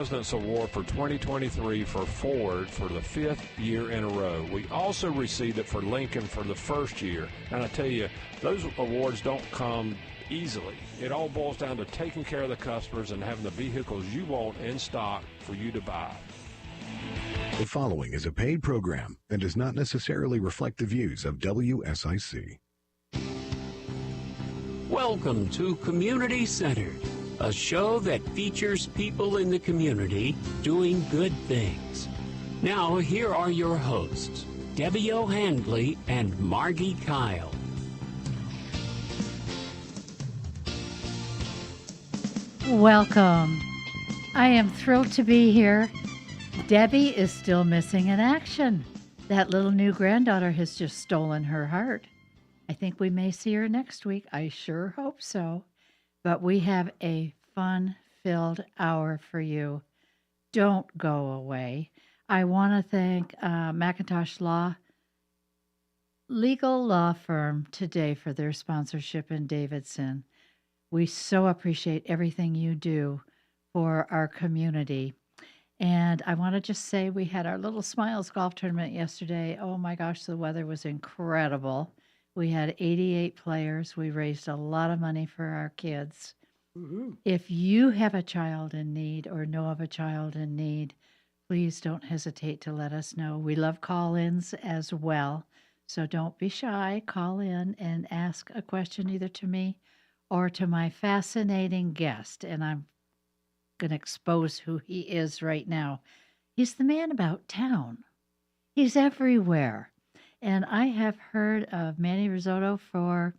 President's Award for 2023 for Ford for the 5th year in a row. We also received it for Lincoln for the first year. And I tell you, those awards don't come easily. It all boils down to taking care of the customers and having the vehicles you want in stock for you to buy. The following is a paid program and does not necessarily reflect the views of WSIC. Welcome to Community Centered, a show that features people in the community doing good things. Now, here are your hosts, Debbie O'Handley and Margi Kyle. Welcome. I am thrilled to be here. Debbie is still missing in action. That little new granddaughter has just stolen her heart. I think we may see her next week. I sure hope so. But we have a fun-filled hour for you. Don't go away. I want to thank McIntosh Legal Law Firm today for their sponsorship in Davidson. We so appreciate everything you do for our community. And I want to just say we had our Little Smiles golf tournament yesterday. Oh my gosh, the weather was incredible. We had 88 players. We raised a lot of money for our kids. Mm-hmm. If you have a child in need or know of a child in need, please don't hesitate to let us know. We love call-ins as well. So don't be shy. Call in and ask a question either to me or to my fascinating guest. And I'm going to expose who he is right now. He's the man about town. He's everywhere. And I have heard of Manny Rosado for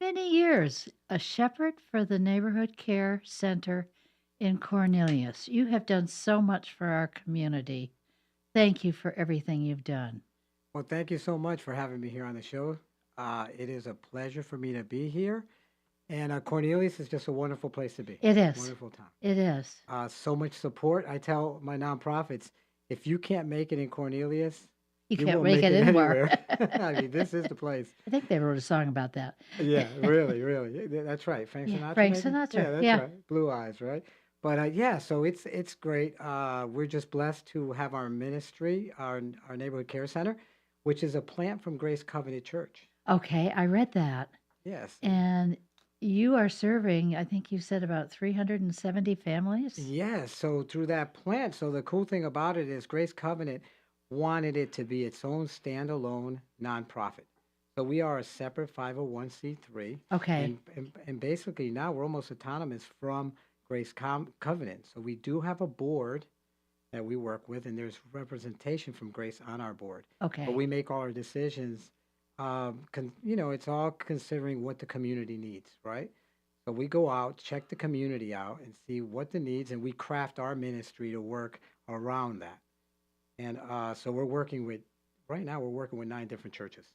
many years, a shepherd for the Neighborhood Care Center in Cornelius. You have done so much for our community. Thank you for everything you've done. Well, thank you so much for having me here on the show. It is a pleasure for me to be here. And Cornelius is just a wonderful place to be. It is. Wonderful town. It is. So much support. I tell my nonprofits, if you can't make it in Cornelius, you can't make it anywhere. I mean, this is the place. I think they wrote a song about that. Yeah, really, really. That's right. Frank Sinatra. Frank maybe? Sinatra. Yeah, that's right. Blue Eyes, right? But yeah, so it's great. We're just blessed to have our ministry, our Neighborhood Care Center, which is a plant from Grace Covenant Church. Okay, I read that. Yes. And you are serving, I think you said about 370 families? Yes. So through that plant, so the cool thing about it is Grace Covenant wanted it to be its own standalone nonprofit. So we are a separate 501c3. Okay. And basically now we're almost autonomous from Grace Covenant. So we do have a board that we work with, and there's representation from Grace on our board. Okay. But we make all our decisions. It's all considering what the community needs, right? So we go out, check the community out, and see what the needs, and we craft our ministry to work around that. And so right now we're working with 9 different churches.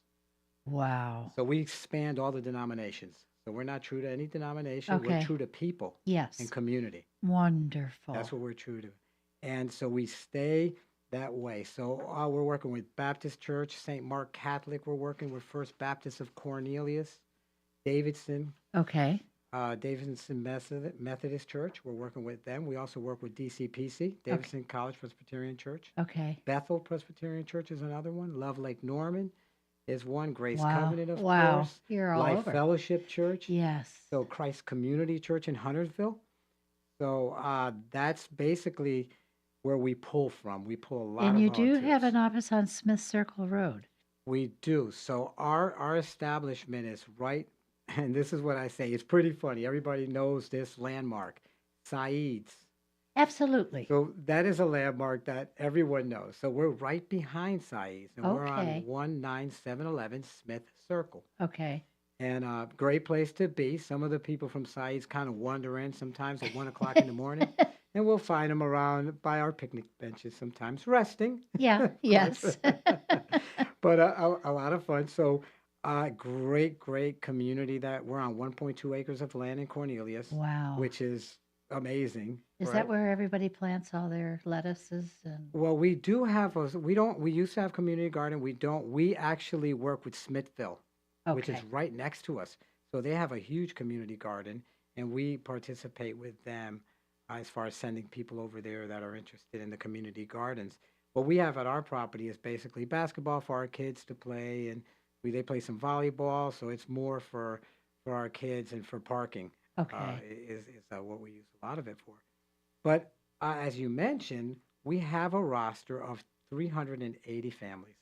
Wow. So we expand all the denominations. So we're not true to any denomination. Okay. We're true to people. Yes. And community. Wonderful. That's what we're true to. And so we stay that way. So we're working with Baptist Church, St. Mark Catholic. We're working with First Baptist of Cornelius, Davidson. Okay. Davidson Methodist Church. We're working with them. We also work with DCPC, Davidson College Presbyterian Church. Okay. Bethel Presbyterian Church is another one. Love Lake Norman is one. Grace Wow. Covenant, of Wow. course. You're all Life over. Fellowship Church. Yes. So Christ Community Church in Huntersville. So that's basically where we pull from. We pull a lot and of you do volunteers. have an office on Smith Circle Road. We do. So our establishment is right, and this is what I say. It's pretty funny. Everybody knows this landmark, C.A.R.E's. Absolutely. So that is a landmark that everyone knows. So we're right behind C.A.R.E's, and we're on 19711 Smith Circle. Okay. And great place to be. Some of the people from C.A.R.E's kind of wander in sometimes at 1 o'clock in the morning. And we'll find them around by our picnic benches sometimes, resting. Yeah, yes. But a lot of fun. So great community that we're on 1.2 acres of land in Cornelius. Wow. Which is amazing. Is right? that where everybody plants all their lettuces? Well, we do have, we used to have community garden. We actually work with Smithville, which is right next to us. So they have a huge community garden, and we participate with them. as far as sending people over there that are interested in the community gardens. What we have at our property is basically basketball for our kids to play, and they play some volleyball, so it's more for our kids and for parking. Okay. Is what we use a lot of it for. But as you mentioned, we have a roster of 380 families.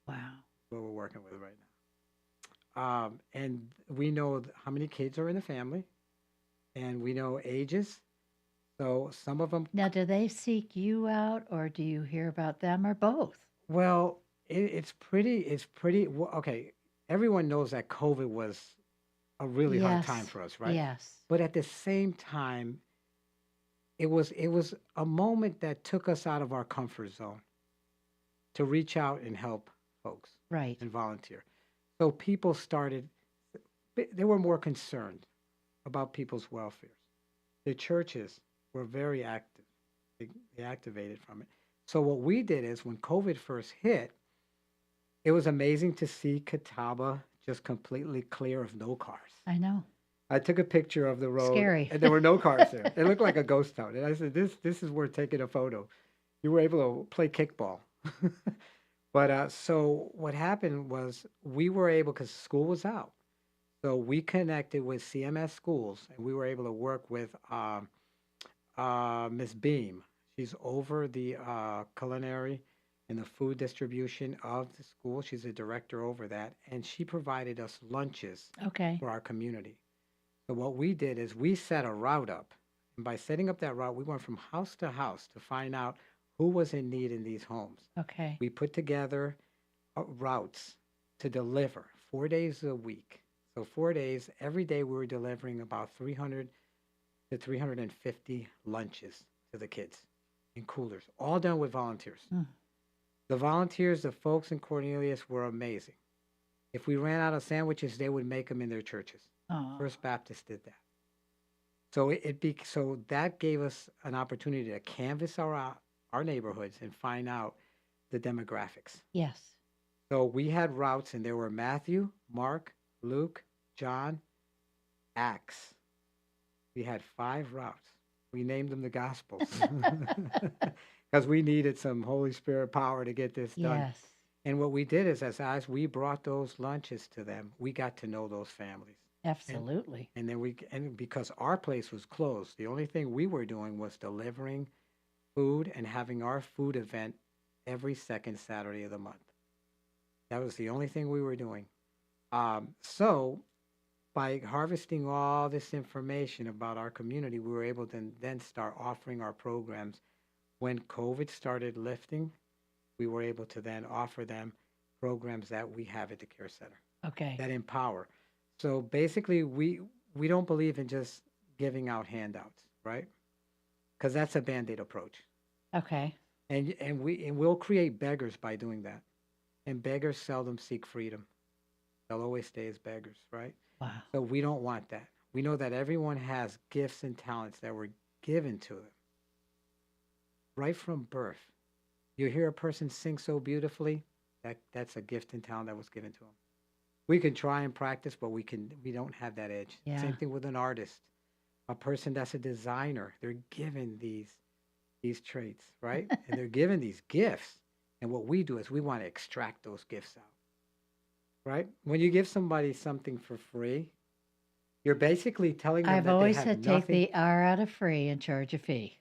Wow. What we're working with right now. And we know how many kids are in the family, and we know ages. So some of them, Now, do they seek you out, or do you hear about them, or both? well, okay. Everyone knows that COVID was a really hard time Yes. for us, right? Yes. But at the same time, it was a moment that took us out of our comfort zone to reach out and help folks Right. and volunteer. So people started, they were more concerned about people's welfare. The churches were very active. They activated from it. So what we did is when COVID first hit, it was amazing to see Catawba just completely clear of no cars. I know. I took a picture of the road, Scary. and there were no cars there. It looked like a ghost town. And I said, "This is worth taking a photo." You were able to play kickball. But so what happened was we were able, because school was out, so we connected with CMS Schools, and we were able to work with Miss Beam. She's over the culinary and the food distribution of the school. She's a director over that, and she provided us lunches Okay. for our community. So what we did is we set a route up. And by setting up that route, we went from house to house to find out who was in need in these homes. Okay. We put together routes to deliver 4 days a week. So 4 days, every day we were delivering about 300 to 350 lunches to the kids in coolers, all done with volunteers. Mm. The volunteers, the folks in Cornelius, were amazing. If we ran out of sandwiches, they would make them in their churches. Oh. First Baptist did that. So so that gave us an opportunity to canvass our neighborhoods and find out the demographics. Yes. So we had routes, and there were Matthew, Mark, Luke, John, Acts. We had 5 routes. We named them the Gospels because we needed some Holy Spirit power to get this done. Yes. And what we did is, as we brought those lunches to them, we got to know those families. Absolutely. And then because our place was closed, the only thing we were doing was delivering food and having our food event every second Saturday of the month. That was the only thing we were doing. So by harvesting all this information about our community, we were able to then start offering our programs. When COVID started lifting, we were able to then offer them programs that we have at the care center Okay. that empower. So basically, we don't believe in just giving out handouts, right? Because that's a Band-Aid approach. Okay. And we'll create beggars by doing that. And beggars seldom seek freedom. They'll always stay as beggars, right? Wow. So we don't want that. We know that everyone has gifts and talents that were given to them right from birth. You hear a person sing so beautifully, that's a gift and talent that was given to them. We can try and practice, but we don't have that edge. Yeah. Same thing with an artist, a person that's a designer. They're given these traits, right? And they're given these gifts. And what we do is we want to extract those gifts out, right? When you give somebody something for free, you're basically telling them I've that always they have said nothing. take the R out of free and charge a fee.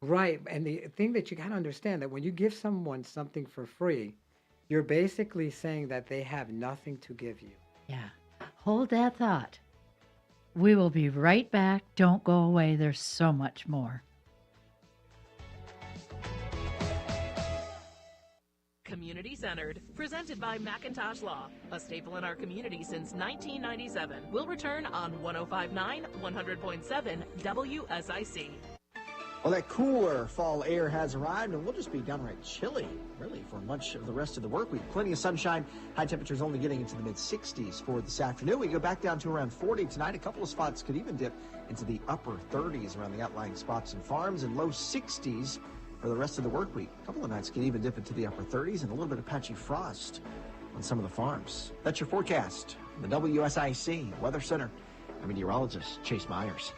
Right. And the thing that you got to understand, that when you give someone something for free, you're basically saying that they have nothing to give you. Yeah. Hold that thought. We will be right back. Don't go away. There's so much more. Community Centered, presented by Macintosh Law, a staple in our community since 1997. We'll return on 105.9, 100.7 WSIC. Well, that cooler fall air has arrived, and we'll just be downright chilly, really, for much of the rest of the work week. Plenty of sunshine. High temperatures only getting into the mid-60s for this afternoon. We go back down to around 40 tonight. A couple of spots could even dip into the upper 30s around the outlying spots and farms, and low 60s for the rest of the work week. A couple of nights can even dip into the upper 30s, and a little bit of patchy frost on some of the farms. That's your forecast. The WSIC Weather Center. I'm meteorologist Chase Myers.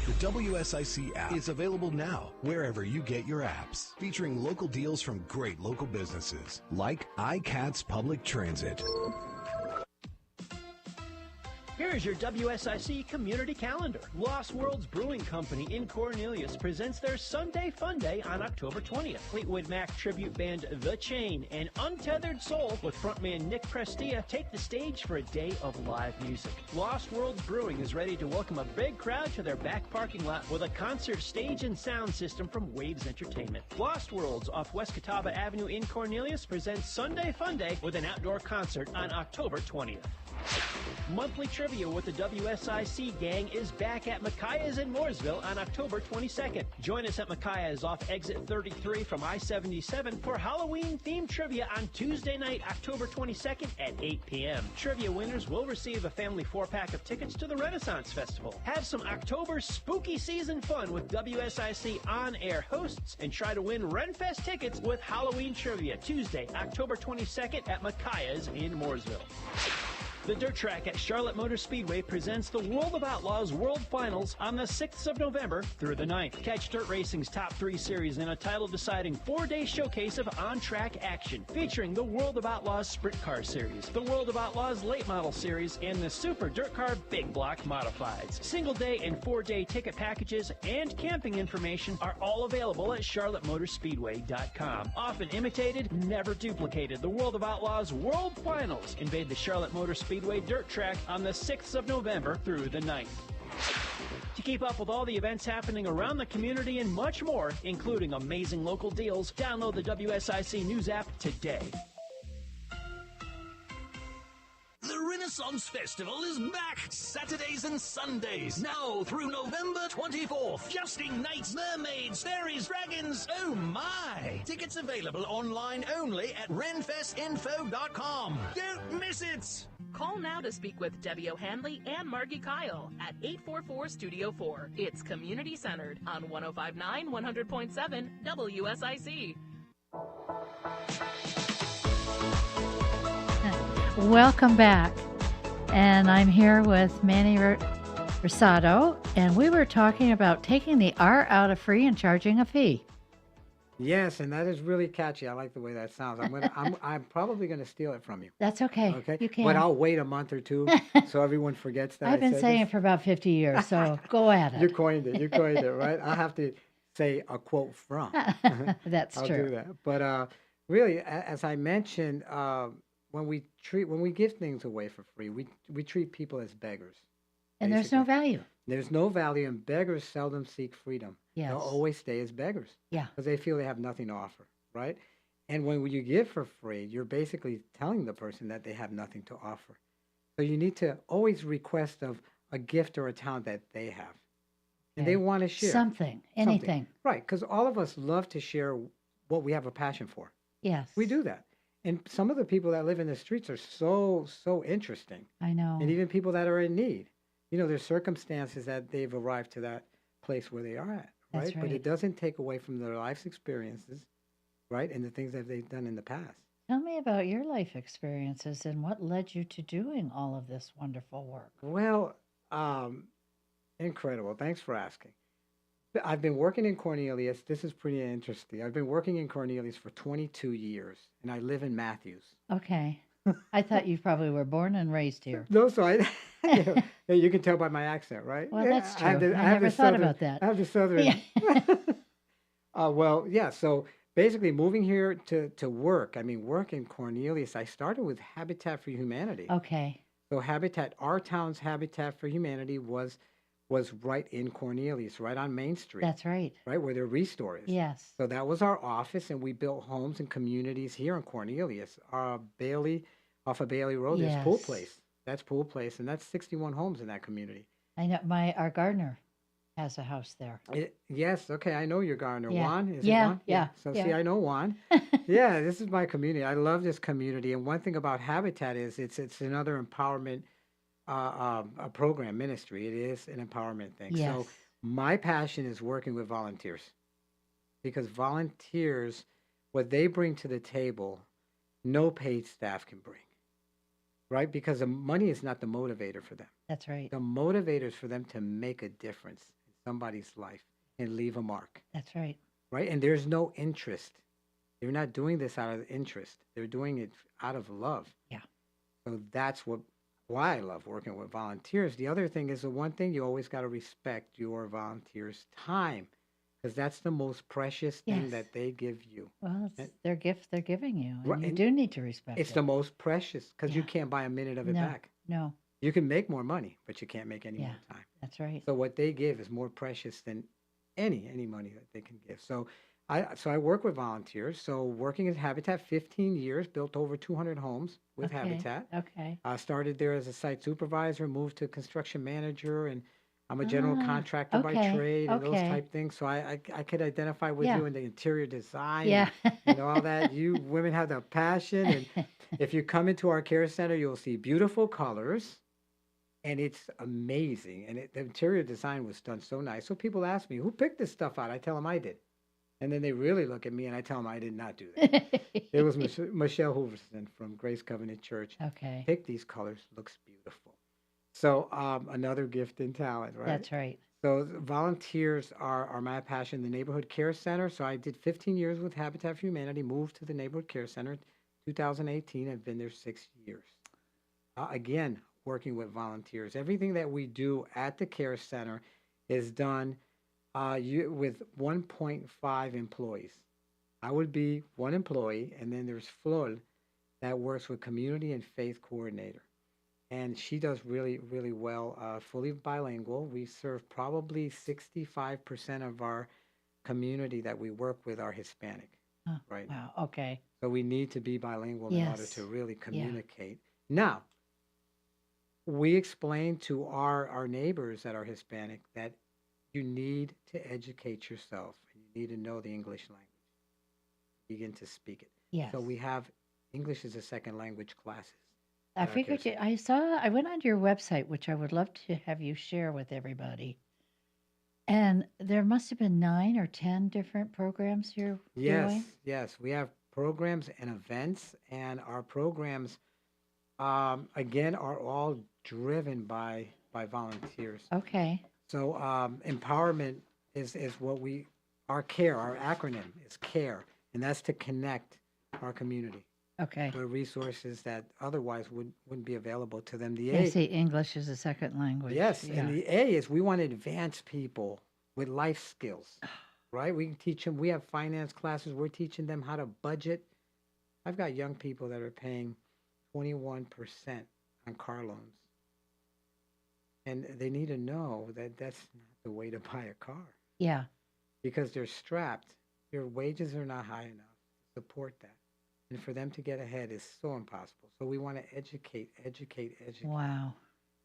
The WSIC app is available now wherever you get your apps, featuring local deals from great local businesses like iCats Public Transit. Here's your WSIC community calendar. Lost Worlds Brewing Company in Cornelius presents their Sunday Fun Day on October 20th. Fleetwood Mac tribute band The Chain and Untethered Soul with frontman Nick Prestia take the stage for a day of live music. Lost Worlds Brewing is ready to welcome a big crowd to their back parking lot with a concert stage and sound system from Waves Entertainment. Lost Worlds off West Catawba Avenue in Cornelius presents Sunday Fun Day with an outdoor concert on October 20th. Monthly trivia with the WSIC gang is back at Micaiah's in Mooresville on October 22nd. Join us at Micaiah's off exit 33 from I-77 for Halloween-themed trivia on Tuesday night, October 22nd at 8 p.m. Trivia winners will receive a family 4-pack of tickets to the Renaissance Festival. Have some October spooky season fun with WSIC on-air hosts and try to win Renfest tickets with Halloween trivia Tuesday, October 22nd at Micaiah's in Mooresville. The Dirt Track at Charlotte Motor Speedway presents the World of Outlaws World Finals on the 6th of November through the 9th. Catch Dirt Racing's top 3 series in a title-deciding 4-day showcase of on-track action, featuring the World of Outlaws Sprint Car Series, the World of Outlaws Late Model Series, and the Super Dirt Car Big Block Modifieds. Single-day and 4-day ticket packages and camping information are all available at charlottemotorspeedway.com. Often imitated, never duplicated. The World of Outlaws World Finals invade the Charlotte Motor Speedway Dirt Track on the 6th of November through the 9th. To keep up with all the events happening around the community and much more, including amazing local deals, download the WSIC News app today. The Renaissance Festival is back, Saturdays and Sundays, now through November 24th. Jousting knights, mermaids, fairies, dragons, oh my! Tickets available online only at renfestinfo.com. Don't miss it! Call now to speak with Debbie O'Hanley and Margi Kyle at 844-STUDIO-4. It's community-centered on 105.9, 100.7 WSIC. Welcome back. And I'm here with Manny Rosado, and we were talking about taking the R out of free and charging a fee. Yes, and that is really catchy. I like the way that sounds. I'm probably gonna steal it from you. That's okay. Okay. You can. But I'll wait a month or two so everyone forgets that. I've been saying it for about 50 years, so go at it. You coined it. You coined it, right? I have to say a quote from. That's I'll true. do that. But really, as I mentioned, when we give things away for free, we treat people as beggars. And there's no value. There's no value, and beggars seldom seek freedom. Yes. They'll always stay as beggars. Yeah. Because they feel they have nothing to offer, right? And when you give for free, you're basically telling the person that they have nothing to offer. So you need to always request of a gift or a talent that they have. And they want to share. Something, anything. Right, because all of us love to share what we have a passion for. Yes. We do that. And some of the people that live in the streets are so interesting. I know. And even people that are in need. You know, there's circumstances that they've arrived to that place where they are at, right? That's right. But it doesn't take away from their life's experiences, right? And the things that they've done in the past. Tell me about your life experiences and what led you to doing all of this wonderful work. Well, incredible. Thanks for asking. I've been working in Cornelius. This is pretty interesting. I've been working in Cornelius for 22 years, and I live in Matthews. Okay. I thought you probably were born and raised here. No, so you can tell by my accent, right? Well, that's true. I have never the thought southern, about that. I have the southern. Well, yeah. So basically, moving here to work. I mean, work in Cornelius. I started with Habitat for Humanity. Okay. So our town's Habitat for Humanity was right in Cornelius, right on Main Street. That's right. Right where the Restore is. Yes. So that was our office, and we built homes and communities here in Cornelius. Off of Bailey Road, there's Pool Yes. Place. That's Pool Place, and that's 61 homes in that community. I know our gardener has a house there. Yes, okay, I know your gardener. Yeah. Juan, is it Yeah, Juan? yeah, So yeah. see, I know Juan. Yeah, this is my community. I love this community, and one thing about Habitat is it's another empowerment a program ministry. It is an empowerment thing. Yes. So my passion is working with volunteers, because volunteers, what they bring to the table, no paid staff can bring. Right? Because the money is not the motivator for them. That's right. The motivator is for them to make a difference in somebody's life and leave a mark, That's right. right? And there's no interest. They're not doing this out of interest. They're doing it out of love. Yeah. So that's why I love working with volunteers. The other thing is the one thing you always got to respect your volunteers' time, because that's the most precious thing Yes. that they give you. Well, And- it's their gift they're giving you, Right, and you and do need to respect It's it. the most precious because you Yeah. can't buy a minute of it No, back. no, You can make more money, but you can't make any Yeah. more time. that's right. So what they give is more precious than any money that they can give. So I work with volunteers. So working at Habitat, 15 years, built over 200 homes with Okay. Habitat. Okay. I started there as a site supervisor, moved to construction manager, and I'm a general Ah, contractor by okay, trade and those okay. type things. So I could identify with Yeah. you in the interior design Yeah. and all that. You women have the passion, and if you come into our care center, you'll see beautiful colors, and it's amazing. And the interior design was done so nice. So people ask me, who picked this stuff out? I tell them I did. And then they really look at me and I tell them I did not do that. It was Michelle Hooverson from Grace Covenant Church. Okay. Pick these colors, looks beautiful. So another gift and talent, right? That's right. So volunteers are my passion. The Neighborhood Care Center. So I did 15 years with Habitat for Humanity, moved to the Neighborhood Care Center 2018. I've been there 6 years. Again, working with volunteers. Everything that we do at the Care Center is done with 1.5 employees. I would be one employee, and then there's Flor that works with community and faith coordinator. And she does really, really well, fully bilingual. We serve probably 65% of our community that we work with are Hispanic, Huh. right? Wow. Okay. So we need to be bilingual in order Yes. to really Yeah. communicate. Now, we explain to our neighbors that are Hispanic that you need to educate yourself and you need to know the English language. Begin to speak it. Yes. So we have English as a second language classes. I at our care figured you, center. I went onto your website, which I would love to have you share with everybody. And there must have been 9 or 10 different programs you're Yes, doing. yes. We have programs and events, and our programs, again, are all driven by volunteers. Okay. So empowerment is what our CARE, our acronym is CARE, and that's to connect our community Okay. with resources that otherwise wouldn't be available to them. The I A, see English as a second language. yes, Yeah. and the A is we want to advance people with life skills, right? We can teach them, we have finance classes, we're teaching them how to budget. I've got young people that are paying 21% on car loans. And they need to know that that's not the way to buy a car Yeah. because they're strapped. Their wages are not high enough to support that. And for them to get ahead is so impossible. So we want to educate, Wow.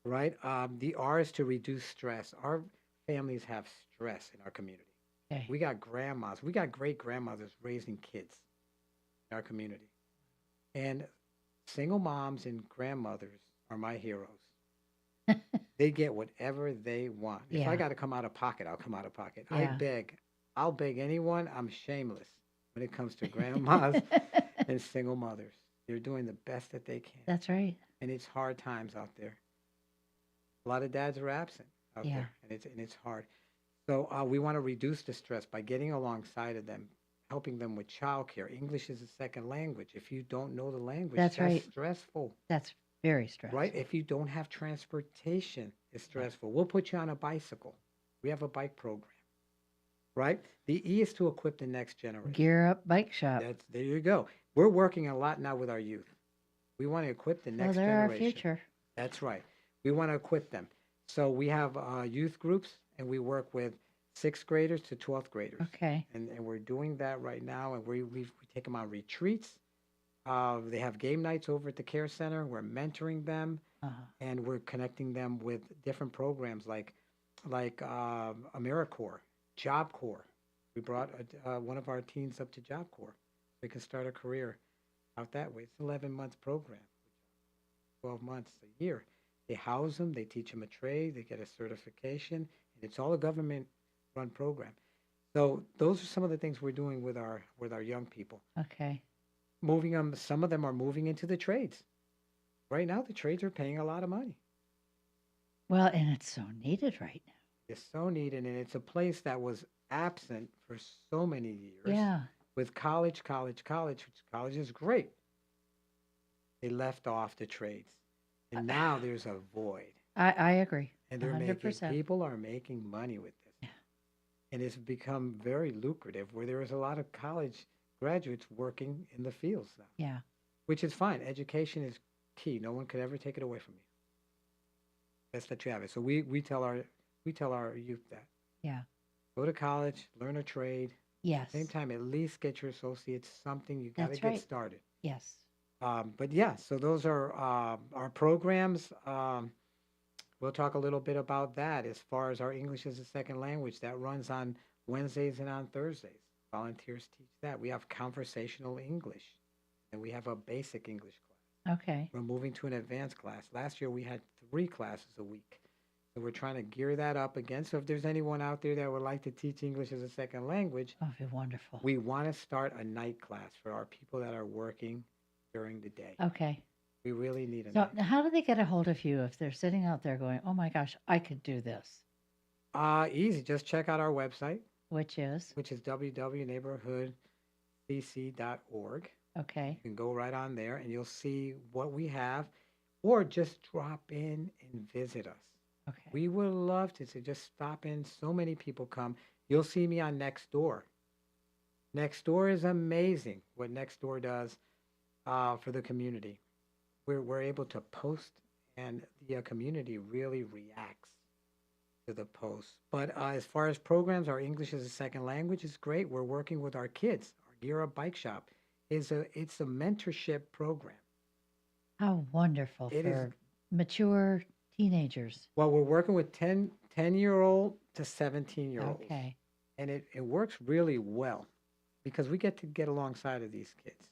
right? The R is to reduce stress. Our families have stress in our community. Okay. We got grandmas, we got great grandmothers raising kids in our community. And single moms and grandmothers are my heroes. They get whatever they want. If I Yeah. got to come out of pocket, I'll come out of pocket. Yeah. I'll beg anyone. I'm shameless when it comes to grandmas and single mothers. They're doing the best that they can. That's right. And it's hard times out there. A lot of dads are absent out Yeah. there, and it's hard. So we want to reduce the stress by getting alongside of them, helping them with childcare. English is a second language. If you don't know the language, That's right. stressful, That's very stressful. right? If you don't have transportation, it's stressful. We'll put you on a bicycle. We have a bike program, right? The E is to equip the next generation. Gear Up Bike Shop. There you go. We're working a lot now with our youth. We want to equip the Well, next they're our generation. future. That's right. We want to equip them. So we have youth groups, and we work with 6th graders to 12th graders. Okay. And we're doing that right now, and we take them on retreats. They have game nights over at the care center. We're mentoring them, Uh-huh. and we're connecting them with different programs like AmeriCorps, Job Corps. We brought one of our teens up to Job Corps. They can start a career out that way. It's an 11-month program, 12 months a year. They house them, they teach them a trade, they get a certification, and it's all a government-run program. So those are some of the things we're doing with our young people. Okay. Moving them, some of them are moving into the trades. Right now, the trades are paying a lot of money. Well, and it's so needed right now. It's so needed, and it's a place that was absent for so many years. Yeah. With college, which college is great. They left off the trades. And now there's a void. I agree. And they're 100%. people are making money with this. Yeah. And it's become very lucrative where there is a lot of college graduates working in the fields now. Yeah. Which is fine. Education is key. No one could ever take it away from you. Best that you have it. So we tell our youth that. Yeah. Go to college, learn a trade. Yes. At the same time, at least get your associates something. You got to That's get right. started. Yes. But yeah, so those are our programs. We'll talk a little bit about that as far as our English as a second language that runs on Wednesdays and on Thursdays. Volunteers teach that. We have conversational English, and we have a basic English class. Okay. We're moving to an advanced class. Last year we had 3 classes a week. So we're trying to gear that up again. So if there's anyone out there that would like to teach English as a second language, Oh, it'd be wonderful. we want to start a night class for our people that are working during the day. Okay. We really need a So night. how do they get a hold of you if they're sitting out there going, oh my gosh, I could do this? Easy. Just check out our website, Which is? which is www.neighborhoodcc.org. Okay. You can go right on there and you'll see what we have, or just drop in and visit us. Okay. We would love to just stop in. So many people come. You'll see me on Nextdoor. Nextdoor is amazing what Nextdoor does for the community. We're able to post, and the community really reacts to the posts. But as far as programs, our English as a second language is great. We're working with our kids. Our Gear Up Bike Shop it's a mentorship program. How wonderful It for is. mature teenagers. Well, we're working with 10-year-old to 17-year-olds. Okay. And it works really well because we get to get alongside of these kids.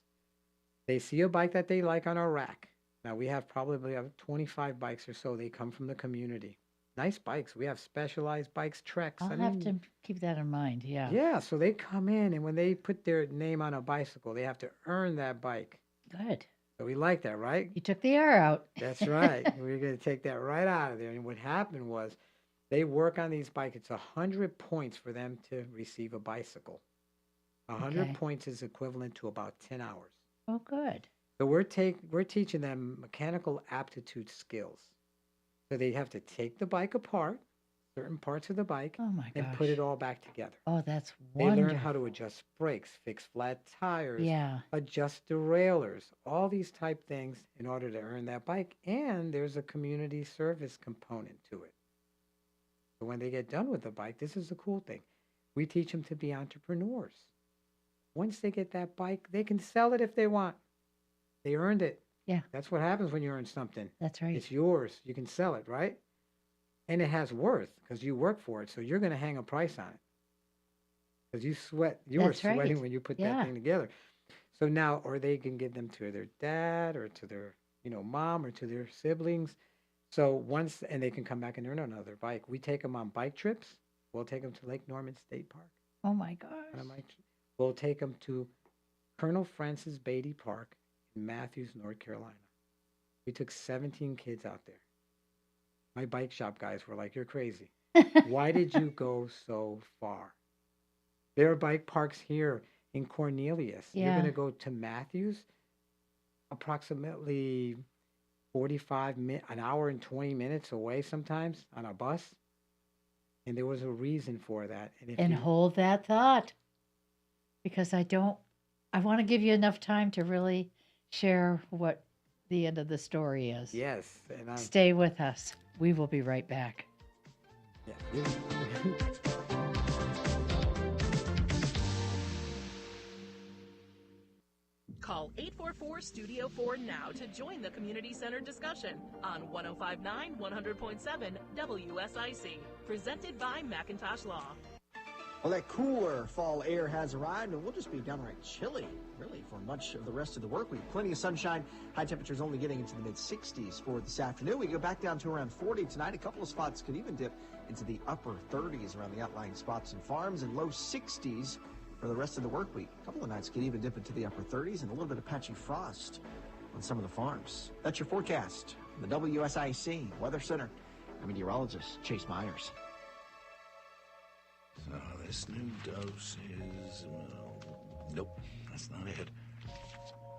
They see a bike that they like on our rack. Now, we have probably 25 bikes or so. They come from the community. Nice bikes. We have specialized bikes, Treks. I'll have to keep that in mind. Yeah. Yeah, so they come in, and when they put their name on a bicycle, they have to earn that bike. Good. So we like that, right? You took the air out. That's right. We're going to take that right out of there. And what happened was they work on these bikes. It's 100 points for them to receive a bicycle. 100 Okay. points is equivalent to about 10 hours. Oh, good. So we're teaching them mechanical aptitude skills. So they have to take the bike apart, certain parts of the bike, Oh my and gosh. put it all back together. Oh, that's They wonderful. learn how to adjust brakes, fix flat tires, Yeah. adjust derailleurs, all these type things in order to earn that bike. And there's a community service component to it. So when they get done with the bike, this is the cool thing. We teach them to be entrepreneurs. Once they get that bike, they can sell it if they want. They earned it. Yeah. That's what happens when you earn something. That's right. It's yours. You can sell it, right? And it has worth because you work for it. So you're going to hang a price on it. Because you sweat. You were That's right. sweating when you put Yeah. that thing together. So now, or they can give them to their dad or to their, mom or to their siblings. So once, and they can come back and earn another bike. We take them on bike trips. We'll take them to Lake Norman State Park. Oh my on a gosh. bike trip. We'll take them to Colonel Francis Beatty Park in Matthews, North Carolina. We took 17 kids out there. My bike shop guys were like, "You're crazy. Why did you go so far?" There are bike parks here in Cornelius. You're Yeah. going to go to Matthews, approximately an hour and 20 minutes away sometimes on a bus. And there was a reason for that. And if And you, hold that thought, because I want to give you enough time to really share what the end of the story is. yes, and I'm Stay with us. We will be right back. yeah, you- Call 844-STUDIO-4 now to join the community center discussion on 1059 100.7 WSIC. Presented by Macintosh Law. Well, that cooler fall air has arrived, and we'll just be downright chilly, really, for much of the rest of the work week. Plenty of sunshine. High temperatures only getting into the mid-60s for this afternoon. We go back down to around 40 tonight. A couple of spots could even dip into the upper 30s around the outlying spots and farms, and low 60s for the rest of the work week. A couple of nights could even dip into the upper 30s, and a little bit of patchy frost on some of the farms. That's your forecast from the WSIC Weather Center. I'm meteorologist Chase Myers. This new dose is... nope, that's not it.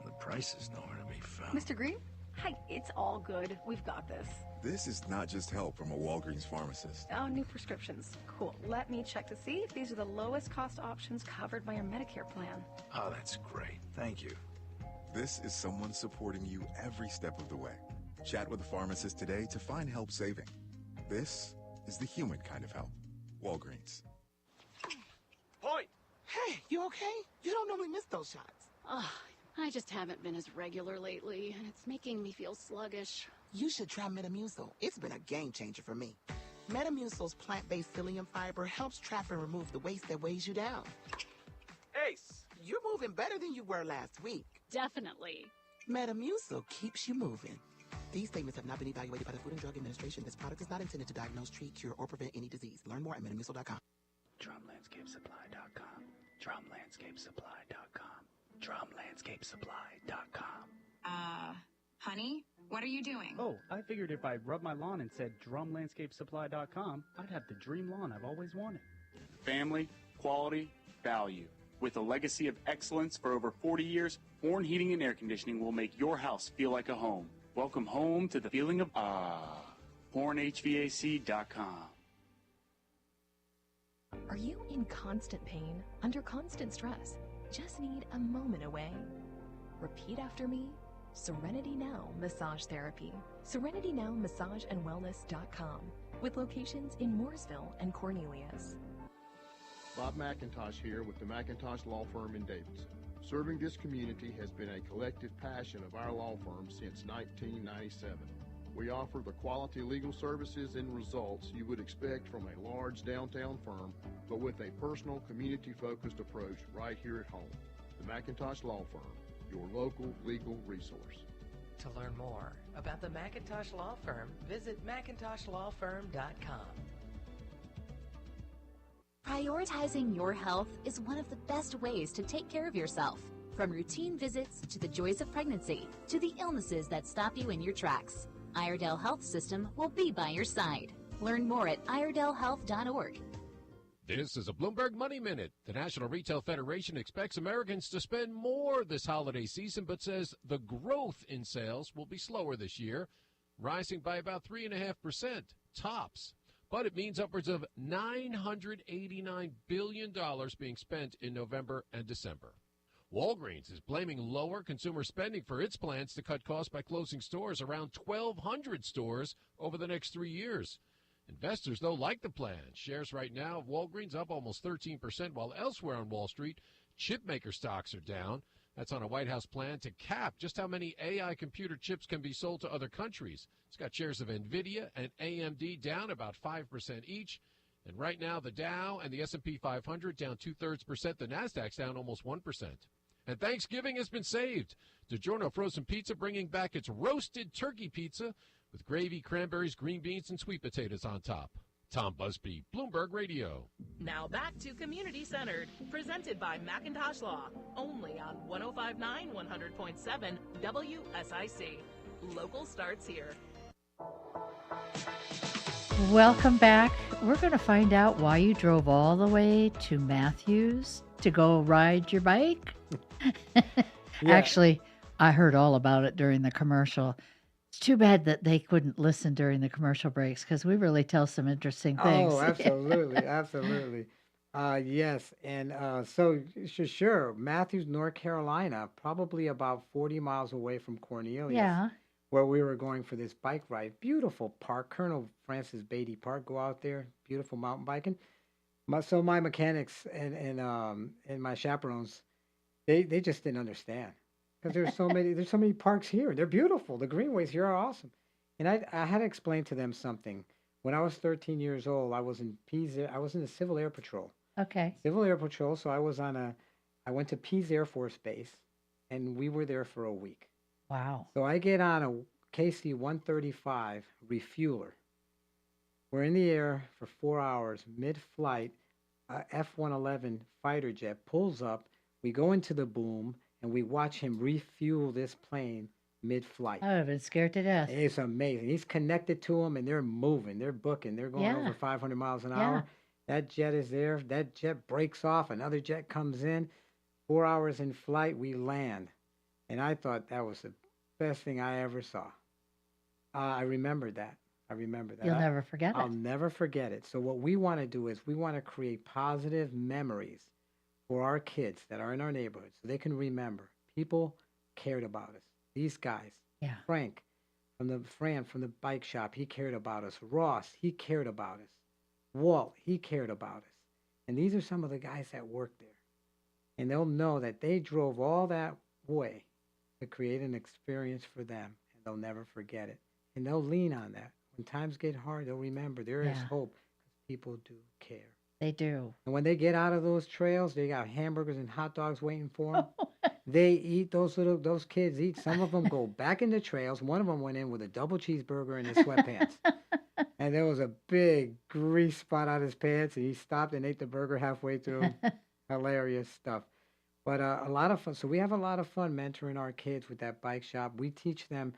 The price is nowhere to be found. Mr. Green? Hi, it's all good. We've got this. This is not just help from a Walgreens pharmacist. Oh, new prescriptions. Cool. Let me check to see if these are the lowest cost options covered by your Medicare plan. Oh, that's great. Thank you. This is someone supporting you every step of the way. Chat with a pharmacist today to find help saving. This is the human kind of help. Walgreens. Point! Hey, you okay? You don't normally miss those shots. I just haven't been as regular lately, and it's making me feel sluggish. You should try Metamucil. It's been a game changer for me. Metamucil's plant-based psyllium fiber helps trap and remove the waste that weighs you down. Ace, you're moving better than you were last week. Definitely. Metamucil keeps you moving. These statements have not been evaluated by the Food and Drug Administration. This product is not intended to diagnose, treat, cure, or prevent any disease. Learn more at metamucil.com. DrumLandscapeSupply.com. DrumLandscapeSupply.com. DrumLandscapeSupply.com. Honey, what are you doing? Oh, I figured if I rubbed my lawn and said DrumLandscapeSupply.com, I'd have the dream lawn I've always wanted. Family, quality, value. With a legacy of excellence for over 40 years, Horn Heating and Air Conditioning will make your house feel like a home. Welcome home to the feeling of HornHVAC.com. Are you in constant pain, under constant stress? Just need a moment away? Repeat after me. Serenity Now Massage Therapy. Serenity Now Massage and Wellness.com, with locations in Mooresville and Cornelius. Bob McIntosh here with the McIntosh Law Firm in Davidson. Serving this community has been a collective passion of our law firm since 1997. We offer the quality legal services and results you would expect from a large downtown firm, but with a personal, community-focused approach right here at home. The McIntosh Law Firm, your local legal resource. To learn more about the McIntosh Law Firm, visit McIntoshLawFirm.com. Prioritizing your health is one of the best ways to take care of yourself. From routine visits to the joys of pregnancy to the illnesses that stop you in your tracks, Iredell Health System will be by your side. Learn more at iredellhealth.org. This is a Bloomberg Money Minute. The National Retail Federation expects Americans to spend more this holiday season, but says the growth in sales will be slower this year, rising by about 3.5%, tops. But it means upwards of $989 billion being spent in November and December. Walgreens is blaming lower consumer spending for its plans to cut costs by closing stores, around 1,200 stores over the next 3 years. Investors, though, like the plan. Shares right now of Walgreens up almost 13%, while elsewhere on Wall Street, chipmaker stocks are down. That's on a White House plan to cap just how many AI computer chips can be sold to other countries. It's got shares of NVIDIA and AMD down about 5% each. And right now, the Dow and the S&P 500 down 0.2%. The Nasdaq's down almost 1%. And Thanksgiving has been saved. DiGiorno Frozen Pizza bringing back its roasted turkey pizza with gravy, cranberries, green beans, and sweet potatoes on top. Tom Busby, Bloomberg Radio. Now back to Community Centered, presented by McIntosh Law, only on 105.9, 100.7 WSIC. Local starts here. Welcome back. We're going to find out why you drove all the way to Matthews to go ride your bike. Yeah. Actually, I heard all about it during the commercial. It's too bad that they couldn't listen during the commercial breaks because we really tell some interesting things. Oh, absolutely, absolutely. Yes, and so sure, Matthews, North Carolina, probably about 40 miles away from Cornelius, Yeah. where we were going for this bike ride. Beautiful park, Colonel Francis Beatty Park. Go out there, beautiful mountain biking. So my mechanics and my chaperones, they just didn't understand because there's so many parks here. They're beautiful. The greenways here are awesome. And I had to explain to them something. When I was 13 years old, I was in I was in the Civil Air Patrol. Okay. Civil Air Patrol. So I went to Pease Air Force Base, and we were there for a week. Wow. So I get on a KC-135 refueler. We're in the air for 4 hours. Mid-flight, F-111 fighter jet pulls up. We go into the boom, and we watch him refuel this plane mid-flight. I would have been scared to death. It's amazing. He's connected to them, and they're moving. They're booking. They're going Yeah. over 500 miles an Yeah. hour. That jet is there. That jet breaks off. Another jet comes in. 4 hours in flight, we land. And I thought that was the best thing I ever saw. I remember that. You'll never forget I'll it. never forget it. So what we want to do is we want to create positive memories for our kids that are in our neighborhood so they can remember people cared about us. These guys, Yeah. Fran from the bike shop, he cared about us. Ross, he cared about us. Walt, he cared about us. And these are some of the guys that work there. And they'll know that they drove all that way to create an experience for them, and they'll never forget it. And they'll lean on that. When times get hard, they'll remember there is hope because people do care. They do. And when they get out of those trails, they got hamburgers and hot dogs waiting for them. They eat, those kids eat. Some of them go back in the trails. One of them went in with a double cheeseburger in his sweatpants. And there was a big grease spot on his pants, and he stopped and ate the burger halfway through. Hilarious stuff. But a lot of fun. So we have a lot of fun mentoring our kids with that bike shop. We teach them,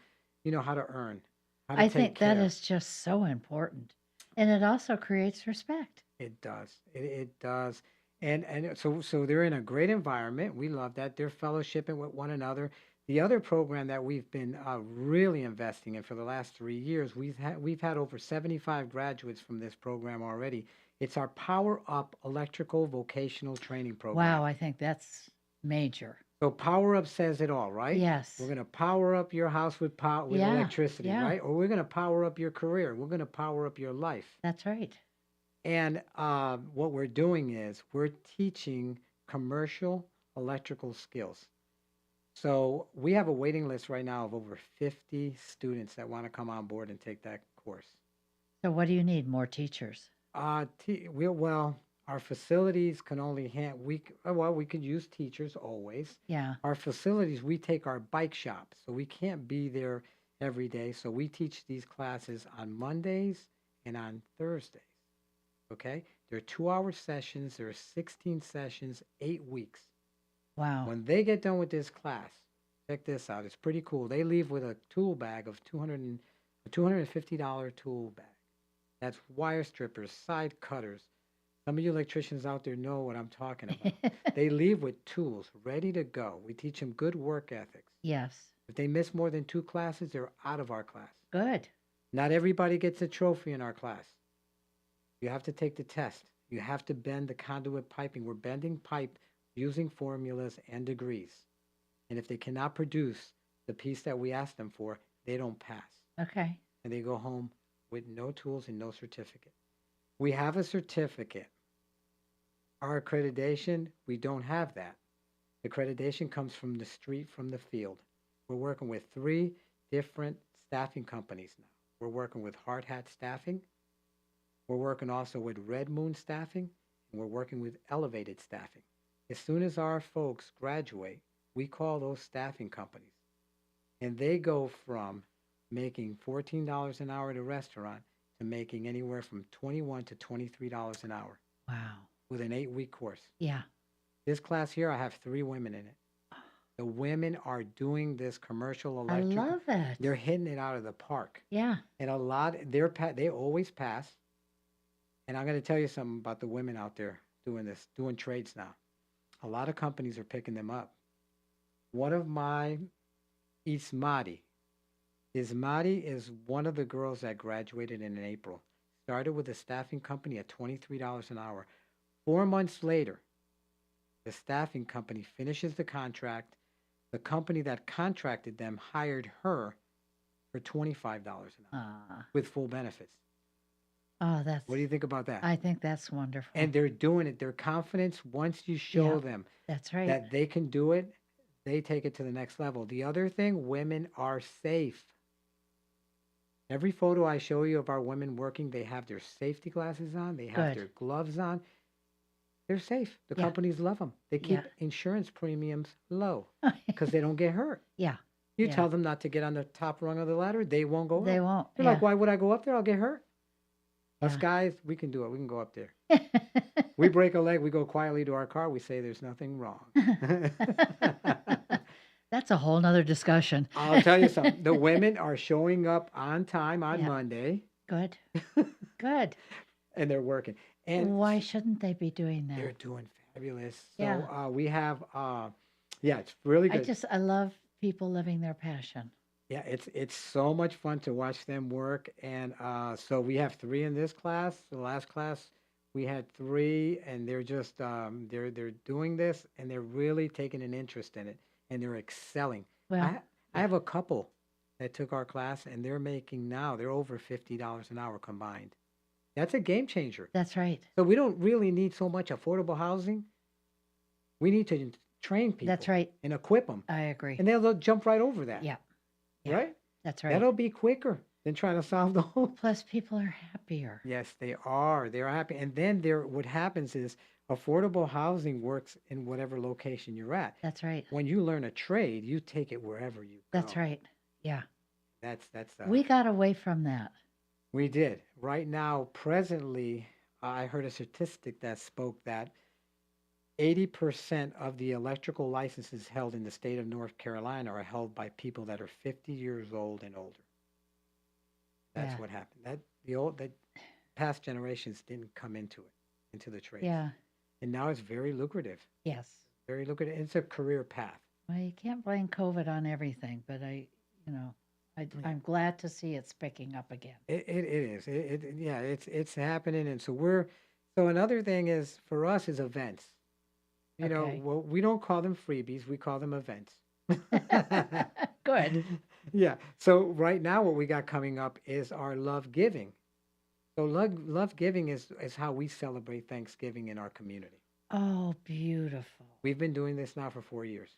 how to earn, how to I take think that care. is just so important. And it also creates respect. It does. It does. And so they're in a great environment. We love that. They're fellowshipping with one another. The other program that we've been really investing in for the last 3 years, we've had over 75 graduates from this program already. It's our Power Up Electrical Vocational Training Program. Wow, I think that's major. So Power Up says it all, right? Yes. We're going to power up your house with electricity, right? Or we're going to power up your career. We're going to power up your life. That's right. And what we're doing is we're teaching commercial electrical skills. So we have a waiting list right now of over 50 students that want to come on board and take that course. So what do you need? More teachers? Our facilities can only we could use teachers always. Yeah. Our facilities, we take our bike shop, so we can't be there every day. So we teach these classes on Mondays and on Thursdays. Okay? They're 2-hour sessions. There are 16 sessions, 8 weeks. Wow. When they get done with this class, check this out. It's pretty cool. They leave with a tool bag of $250 tool bag. That's wire strippers, side cutters. Some of you electricians out there know what I'm talking about. They leave with tools ready to go. We teach them good work ethics. Yes. If they miss more than 2 classes, they're out of our class. Good. Not everybody gets a trophy in our class. You have to take the test. You have to bend the conduit piping. We're bending pipe using formulas and degrees. And if they cannot produce the piece that we asked them for, they don't pass. Okay. And they go home with no tools and no certificate. We have a certificate. Our accreditation, we don't have that. The accreditation comes from the street, from the field. We're working with 3 different staffing companies now. We're working with Hard Hat Staffing. We're working also with Red Moon Staffing. And we're working with Elevated Staffing. As soon as our folks graduate, we call those staffing companies. And they go from making $14 an hour at a restaurant to making anywhere from $21 to $23 an hour. Wow. With an 8-week course. Yeah. This class here, I have 3 women in it. The women are doing this commercial electric. I love it. They're hitting it out of the park. Yeah. And they always pass. And I'm going to tell you something about the women out there doing trades now. A lot of companies are picking them up. One of my, Ismati is one of the girls that graduated in April. Started with a staffing company at $23 an hour. 4 months later, the staffing company finishes the contract. The company that contracted them hired her for $25 an hour with full benefits. Oh, What do you think about that? I think that's wonderful. And they're doing it. Their confidence, once you show them that's right. that they can do it, they take it to the next level. The other thing, women are safe. Every photo I show you of our women working, they have their safety glasses on. They have their gloves on. They're safe. The companies love them. They keep insurance premiums low because they don't get hurt. Yeah. You tell them not to get on the top rung of the ladder, they won't go up. They won't. They're like, why would I go up there? I'll get hurt. Us guys, we can do it. We can go up there. We break a leg, we go quietly to our car. We say there's nothing wrong. That's a whole nother discussion. I'll tell you something. The women are showing up on time on Monday. Good. Good. And they're working. And why shouldn't they be doing that? they're doing fabulous. So Yeah. we have, it's really good. I love people living their passion. Yeah, it's so much fun to watch them work. And so we have 3 in this class. The last class we had 3, and they're just they're doing this, and they're really taking an interest in it, and they're excelling. Well, I have a couple that took our class, and they're over $50 an hour combined. That's a game changer. That's right. So we don't really need so much affordable housing. We need to train people. That's right. And equip them. I agree. And they'll jump right over that. Yeah. Right? That's right. That'll be quicker than trying to solve the whole. Plus, people are happier. Yes, they are. They're happy. And then what happens is affordable housing works in whatever location you're at. That's right. When you learn a trade, you take it wherever you go. That's right. Yeah. That's we got away from that. We did. Right now, presently, I heard a statistic that spoke that 80% of the electrical licenses held in the state of North Carolina are held by people that are 50 years old and older. That's what happened. The past generations didn't come into the trades. Yeah. And now it's very lucrative. Yes. Very lucrative. It's a career path. Well, you can't blame COVID on everything, but I'm glad to see it's picking up again. It is. It's happening. And so another thing is for us is events. Well, we don't call them freebies. We call them events. Good. Yeah. So right now what we got coming up is our love giving. So love giving is how we celebrate Thanksgiving in our community. Oh, beautiful. We've been doing this now for 4 years.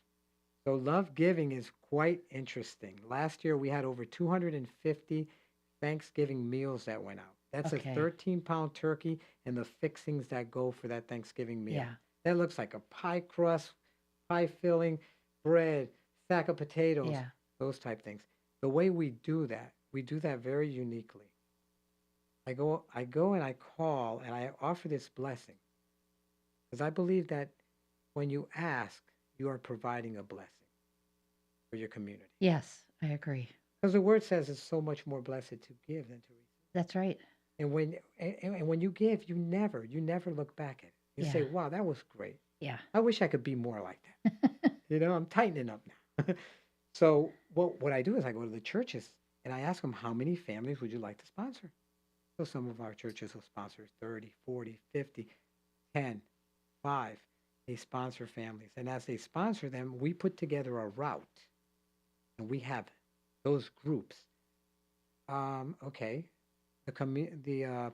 So love giving is quite interesting. Last year we had over 250 Thanksgiving meals that went out. That's a 13-pound turkey and the fixings that go for that Thanksgiving meal. Yeah. That looks like a pie crust, pie filling, bread, sack of potatoes, those type things. The way we do that very uniquely. I go and I call and I offer this blessing because I believe that when you ask, you are providing a blessing for your community. Yes, I agree. Because the word says it's so much more blessed to give than to receive. That's right. And when you give, you never look back at it. You say, wow, that was great. Yeah. I wish I could be more like that. I'm tightening up now. So what I do is I go to the churches and I ask them, how many families would you like to sponsor? So some of our churches will sponsor 30, 40, 50, 10, 5. They sponsor families. And as they sponsor them, we put together a route. And we have those groups. The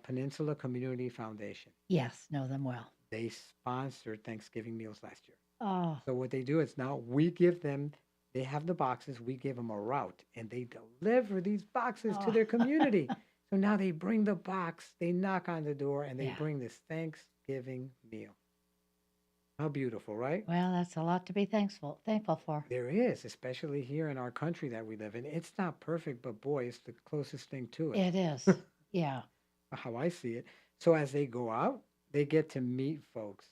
Peninsula Community Foundation. Yes, know them well. They sponsored Thanksgiving meals last year. Oh. So what they do is now we give them, they have the boxes, we give them a route, and they deliver these boxes to their community. So now they bring the box, they knock on the door, and they bring this Thanksgiving meal. How beautiful, right? Well, that's a lot to be thankful for. There is, especially here in our country that we live in. It's not perfect, but boy, it's the closest thing to it. It is, yeah. How I see it. So as they go out, they get to meet folks.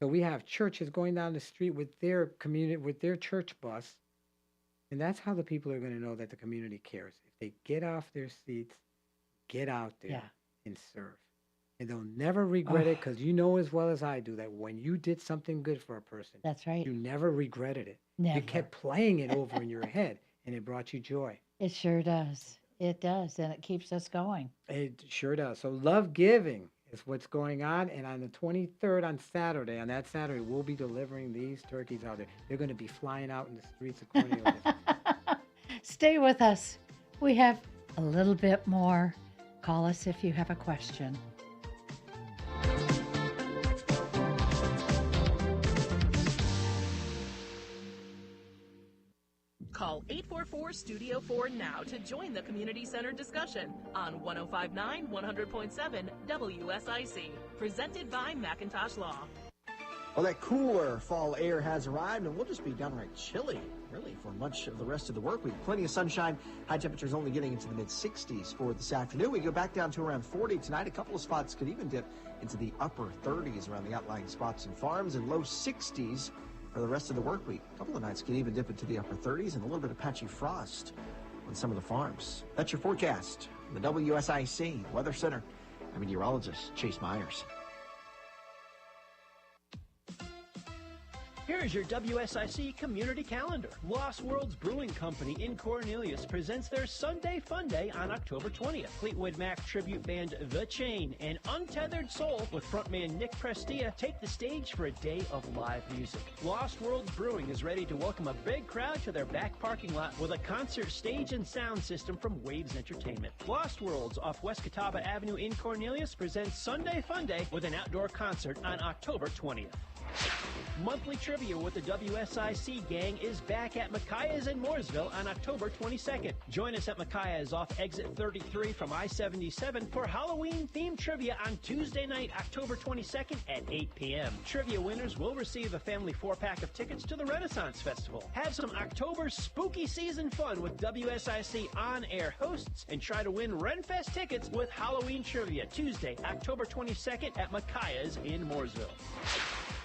So we have churches going down the street with their community, with their church bus. And that's how the people are going to know that the community cares. If they get off their seats, get out there and serve. And they'll never regret it because you know as well as I do that when you did something good for a person, that's right. You never regretted it. Never. You kept playing it over in your head and it brought you joy. It sure does. It does. And it keeps us going. It sure does. So love giving is what's going on. And on the 23rd, on that Saturday, we'll be delivering these turkeys out there. They're going to be flying out in the streets of Cornelius. Stay with us. We have a little bit more. Call us if you have a question. Call 844-STUDIO-4 now to join the Community Center discussion on 105.9 100.7 WSIC. Presented by Macintosh Law. Well, that cooler fall air has arrived, and we'll just be downright chilly, really, for much of the rest of the work week. Plenty of sunshine. High temperatures only getting into the mid-60s for this afternoon. We go back down to around 40 tonight. A couple of spots could even dip into the upper 30s around the outlying spots and farms, and low 60s for the rest of the work week. A couple of nights can even dip into the upper 30s and a little bit of patchy frost on some of the farms. That's your forecast. The WSIC Weather Center. I'm meteorologist Chase Myers. Here's your WSIC community calendar. Lost Worlds Brewing Company in Cornelius presents their Sunday Fun Day on October 20th. Fleetwood Mac tribute band The Chain and Untethered Soul with frontman Nick Prestia take the stage for a day of live music. Lost Worlds Brewing is ready to welcome a big crowd to their back parking lot with a concert stage and sound system from Waves Entertainment. Lost Worlds off West Catawba Avenue in Cornelius presents Sunday Fun Day with an outdoor concert on October 20th. Monthly trivia with the WSIC gang is back at Micaiah's in Mooresville on October 22nd. Join us at Micaiah's off exit 33 from I-77 for Halloween-themed trivia on Tuesday night, October 22nd at 8 p.m. Trivia winners will receive a family 4-pack of tickets to the Renaissance Festival. Have some October spooky season fun with WSIC on-air hosts and try to win Renfest tickets with Halloween trivia Tuesday, October 22nd at Micaiah's in Mooresville.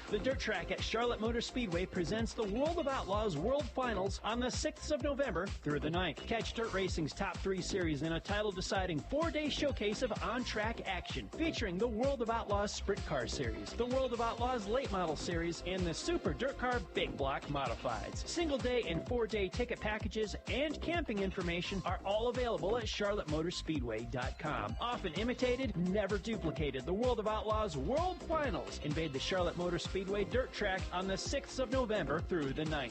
The Dirt Track at Charlotte Motor Speedway presents the World of Outlaws World Finals on the 6th of November through the 9th. Catch Dirt Racing's top 3 series in a title-deciding 4-day showcase of on-track action, featuring the World of Outlaws Sprint Car Series, the World of Outlaws Late Model Series, and the Super Dirt Car Big Block Modifieds. Single-day and 4-day ticket packages and camping information are all available at charlottemotorspeedway.com. Often imitated, never duplicated. The World of Outlaws World Finals invade the Charlotte Motor Speedway Dirt Track on the 6th of November through the 9th.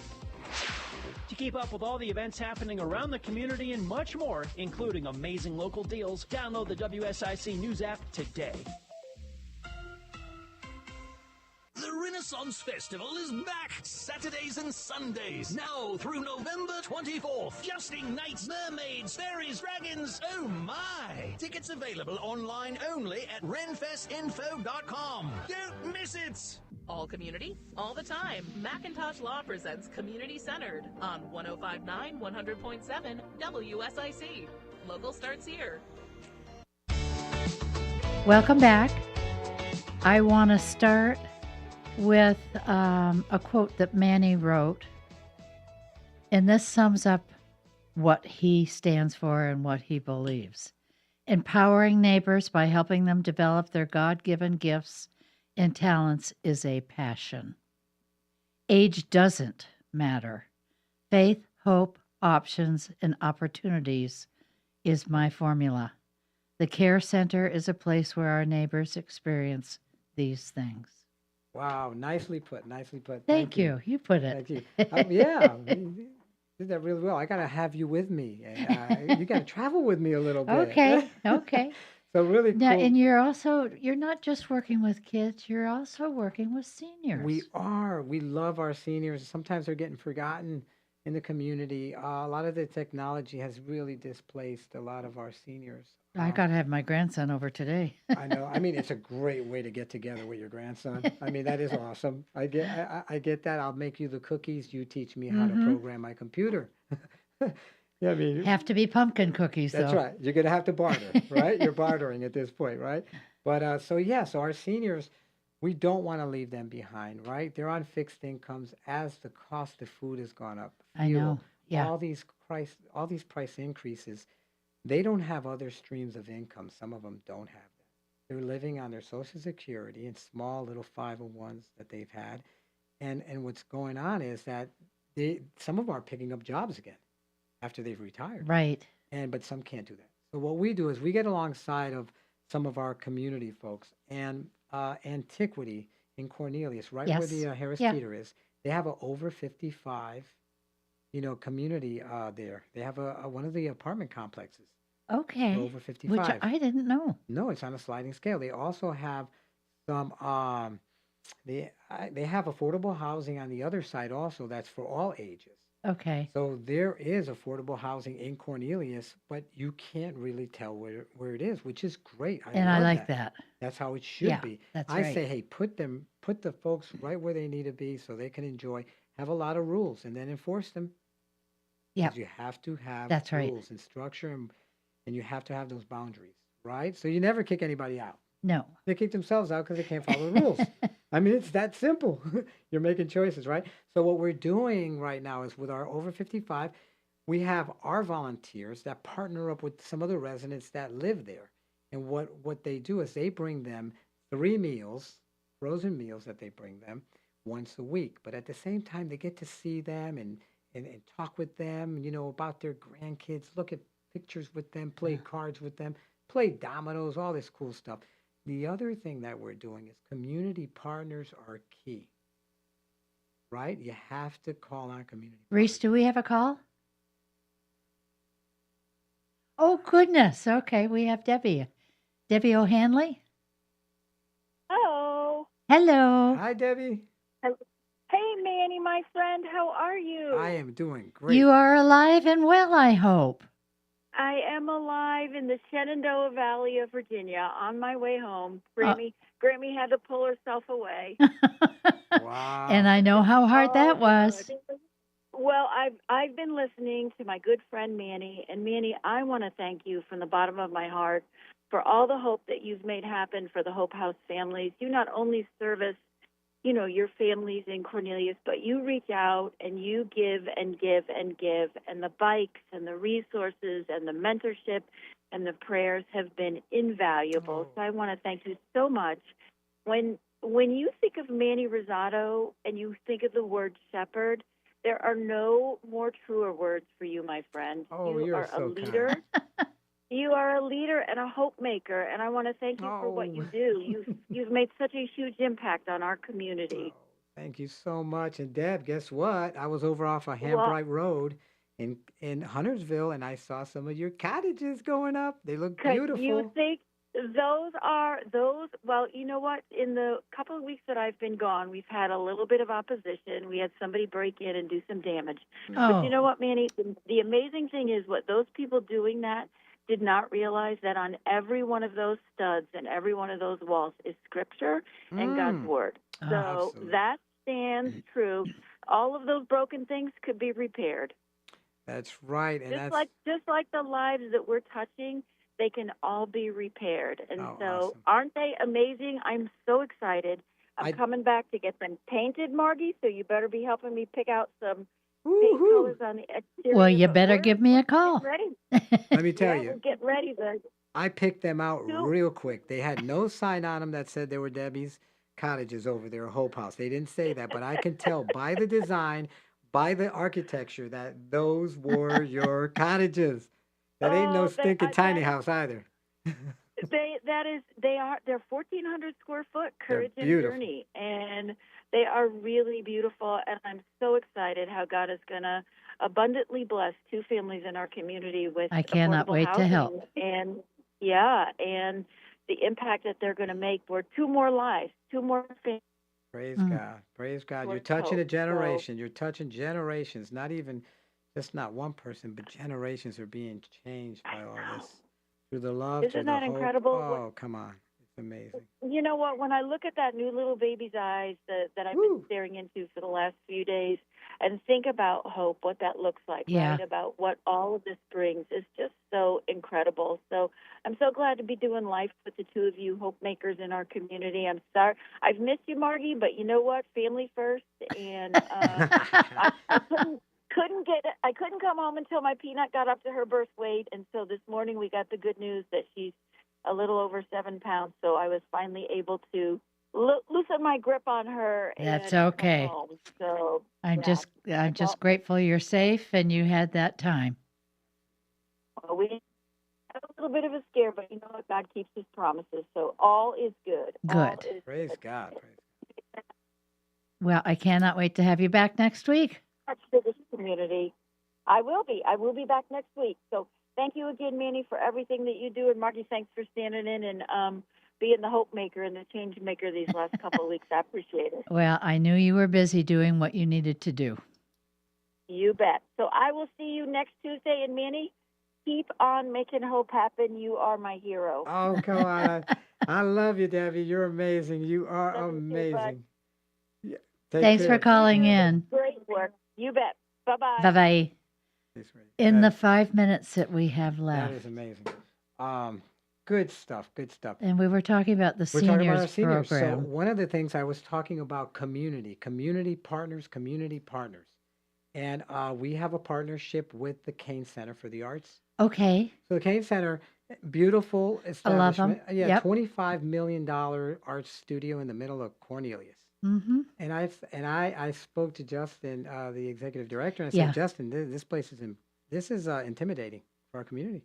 To keep up with all the events happening around the community and much more, including amazing local deals, download the WSIC News app today. The Renaissance Festival is back Saturdays and Sundays, now through November 24th. Justing knights, mermaids, fairies, dragons, oh my! Tickets available online only at renfestinfo.com. Don't miss it! All community, all the time. Macintosh Law presents Community Centered on 105.9 100.7 WSIC. Local starts here. Welcome back. I want to start with a quote that Manny wrote, and this sums up what he stands for and what he believes. Empowering neighbors by helping them develop their God-given gifts and talents is a passion. Age doesn't matter. Faith, hope, options, and opportunities is my formula. The C.A.R.E. Center is a place where our neighbors experience these things. Wow, nicely put, nicely put. Thank you. You put it. Thank you. Yeah, you did that really well. I got to have you with me. You got to travel with me a little bit. Okay. So really cool. Now, and you're not just working with kids, you're also working with seniors. We are. We love our seniors. Sometimes they're getting forgotten in the community. A lot of the technology has really displaced a lot of our seniors. I got to have my grandson over today. I know. I mean, it's a great way to get together with your grandson. I mean, that is awesome. I get that. I'll make you the cookies. You teach me how to program my computer. Yeah, I mean, have to be pumpkin cookies, that's though. right. You're going to have to barter, right? You're bartering at this point, right? But so our seniors, we don't want to leave them behind, right? They're on fixed incomes as the cost of food has gone up. I know. Yeah. All these price increases. They don't have other streams of income. Some of them don't have that. They're living on their Social Security and small little 501s that they've had. And what's going on is that some of them are picking up jobs again after they've retired. Right. But some can't do that. So what we do is we get alongside of some of our community folks and Antiquity in Cornelius, right where the Harris Theater is. They have an over 55 community there. They have one of the apartment complexes. Okay. Over 55. Which I didn't know. No, it's on a sliding scale. They also have some they have affordable housing on the other side also that's for all ages. Okay. So there is affordable housing in Cornelius, but you can't really tell where it is, which is great. I like that. That's how it should be. That's I right. say, hey, put the folks right where they need to be so they can enjoy, have a lot of rules, and then enforce them. Yeah. You have to have That's right. rules and structure, and you have to have those boundaries, right? So you never kick anybody out. No. They kick themselves out because they can't follow the rules. I mean, it's that simple. You're making choices, right? So what we're doing right now is with our over 55, we have our volunteers that partner up with some of the residents that live there. And what they do is they bring them 3 meals, frozen meals that they bring them, once a week. But at the same time, they get to see them and talk with them, about their grandkids, look at pictures with them, play cards with them, play dominoes, all this cool stuff. The other thing that we're doing is community partners are key, right? You have to call on community Reese, do we have a call? Oh, goodness. Okay, we have Debbie. Debbie O'Hanley? Hello. Hello. Hi, Debbie. Hey, Manny, my friend. How are you? I am doing great. You are alive and well, I hope. I am alive in the Shenandoah Valley of Virginia on my way home. Grammy had to pull herself away. Wow. And I know how hard that was. God. Well, I've been listening to my good friend Manny, and Manny, I want to thank you from the bottom of my heart for all the hope that you've made happen for the Hope House families. You not only service, your families in Cornelius, but you reach out and you give and give and give, and the bikes and the resources and the mentorship and the prayers have been invaluable. So I want to thank you so much. When you think of Manny Rosado and you think of the word Sheperd, there are no more truer words for you, my friend. You are so a leader. You are a leader and a hope maker, and I want to thank you for what you do. You've made such a huge impact on our community. Thank you so much. And Deb, guess what? I was over off of Hambright Road in Huntersville, and I saw some of your cottages going up. They look beautiful. You think well, you know what? In the couple of weeks that I've been gone, we've had a little bit of opposition. We had somebody break in and do some damage. But you know what, Manny? The amazing thing is what those people doing that did not realize that on every one of those studs and every one of those walls is Scripture and God's Word. So that stands true. All of those broken things could be repaired. That's right. And just like the lives that we're touching, they can all be repaired. And awesome. Aren't they amazing? I'm so excited. I'm coming back to get them painted, Margie, so you better be helping me pick out some paint colors on the exterior. Well, you better give me a call. Let me tell you. We'll get ready then. I picked them out real quick. They had no sign on them that said they were Debbie's cottages over there, Hope House. They didn't say that, but I can tell by the design, by the architecture, that those were your cottages. That ain't no stinking tiny house either. They're 1,400 square foot, Courage and Journey, and they are really beautiful. And I'm so excited how God is going to abundantly bless two families in our community with. I cannot wait to help. And the impact that they're going to make for two more lives, two more families. Praise God. Praise God. You're touching a generation. You're touching generations. Just not one person, but generations are being changed by all this. Through the love, Isn't that incredible? Oh, come on. It's amazing. You know what? When I look at that new little baby's eyes that I've been staring into for the last few days and think about hope, what that looks like, right? About what all of this brings is just so incredible. So I'm so glad to be doing life with the two of you hope makers in our community. I'm sorry. I've missed you, Margie, but you know what? Family first. And I couldn't come home until my peanut got up to her birth weight, and so this morning we got the good news that she's a little over 7 pounds. So I was finally able to loosen my grip on her. That's okay. Come home. So I'm just grateful you're safe and you had that time. Well, we had a little bit of a scare, but you know what? God keeps His promises, so all is good. Good. Praise God. Well, I cannot wait to have you back next week. To this community. I will be back next week. So thank you again, Manny, for everything that you do. And Margie, thanks for standing in and being the hope maker and the change maker these last couple of weeks. I appreciate it. Well, I knew you were busy doing what you needed to do. You bet. So I will see you next Tuesday. And Manny, keep on making hope happen. You are my hero. Oh, come on. I love you, Debbie. You're amazing. You are amazing. Thanks for calling in. Great work. You bet. Bye-bye. Bye-bye. In the 5 minutes that we have left. That is amazing. Good stuff. Good stuff. And we were talking about the seniors program. So one of the things I was talking about community partners. And we have a partnership with the C.A.R.E Center for the Arts. Okay. So the C.A.R.E Center, beautiful establishment. I love them. Yeah, $25 million art studio in the middle of Cornelius. Mm-hmm. And I spoke to Justin, the executive director, and I Yeah. said, Justin, this place is intimidating for our community.